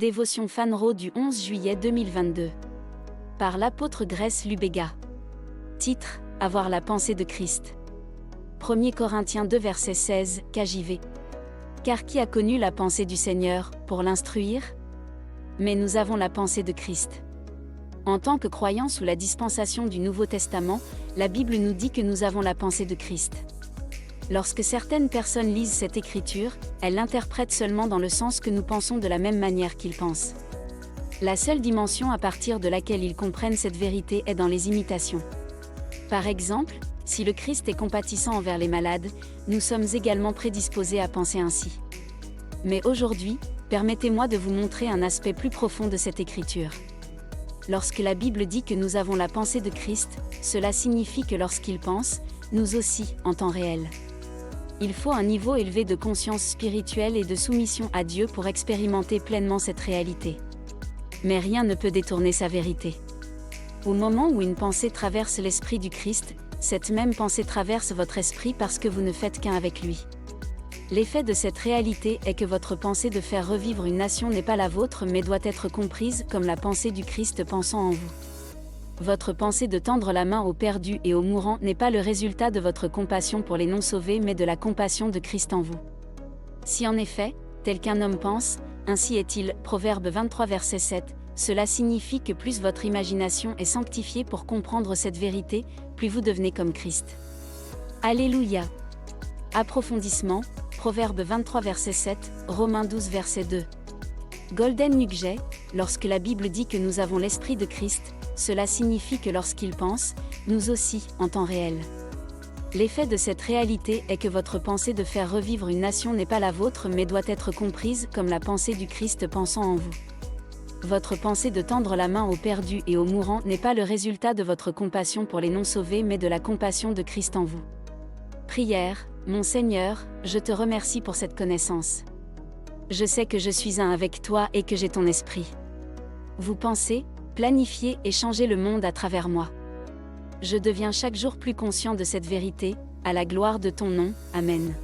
Dévotion Fanro du 11 juillet 2022. Par l'apôtre Grace Lubega. Titre: Avoir la pensée de Christ. 1 Corinthiens 2 verset 16, KJV. Car qui a connu la pensée du Seigneur, pour l'instruire? Mais nous avons la pensée de Christ. En tant que croyants sous la dispensation du Nouveau Testament, la Bible nous dit que nous avons la pensée de Christ. Lorsque certaines personnes lisent cette écriture, elles l'interprètent seulement dans le sens que nous pensons de la même manière qu'ils pensent. La seule dimension à partir de laquelle ils comprennent cette vérité est dans les imitations. Par exemple, si le Christ est compatissant envers les malades, nous sommes également prédisposés à penser ainsi. Mais aujourd'hui, permettez-moi de vous montrer un aspect plus profond de cette écriture. Lorsque la Bible dit que nous avons la pensée de Christ, cela signifie que lorsqu'il pense, nous aussi, en temps réel. Il faut un niveau élevé de conscience spirituelle et de soumission à Dieu pour expérimenter pleinement cette réalité. Mais rien ne peut détourner sa vérité. Au moment où une pensée traverse l'esprit du Christ, cette même pensée traverse votre esprit parce que vous ne faites qu'un avec lui. L'effet de cette réalité est que votre pensée de faire revivre une nation n'est pas la vôtre mais doit être comprise comme la pensée du Christ pensant en vous. Votre pensée de tendre la main aux perdus et aux mourants n'est pas le résultat de votre compassion pour les non-sauvés mais de la compassion de Christ en vous. Si en effet, tel qu'un homme pense, ainsi est-il, Proverbe 23 verset 7, cela signifie que plus votre imagination est sanctifiée pour comprendre cette vérité, plus vous devenez comme Christ. Alléluia. Approfondissement, Proverbe 23 verset 7, Romains 12 verset 2. Golden Nugget, lorsque la Bible dit que nous avons l'esprit de Christ, cela signifie que lorsqu'il pense, nous aussi, en temps réel. L'effet de cette réalité est que votre pensée de faire revivre une nation n'est pas la vôtre mais doit être comprise comme la pensée du Christ pensant en vous. Votre pensée de tendre la main aux perdus et aux mourants n'est pas le résultat de votre compassion pour les non-sauvés mais de la compassion de Christ en vous. Prière: Mon Seigneur, je te remercie pour cette connaissance. Je sais que je suis un avec toi et que j'ai ton esprit. Vous pensez, planifiez et changez le monde à travers moi. Je deviens chaque jour plus conscient de cette vérité, à la gloire de ton nom, Amen.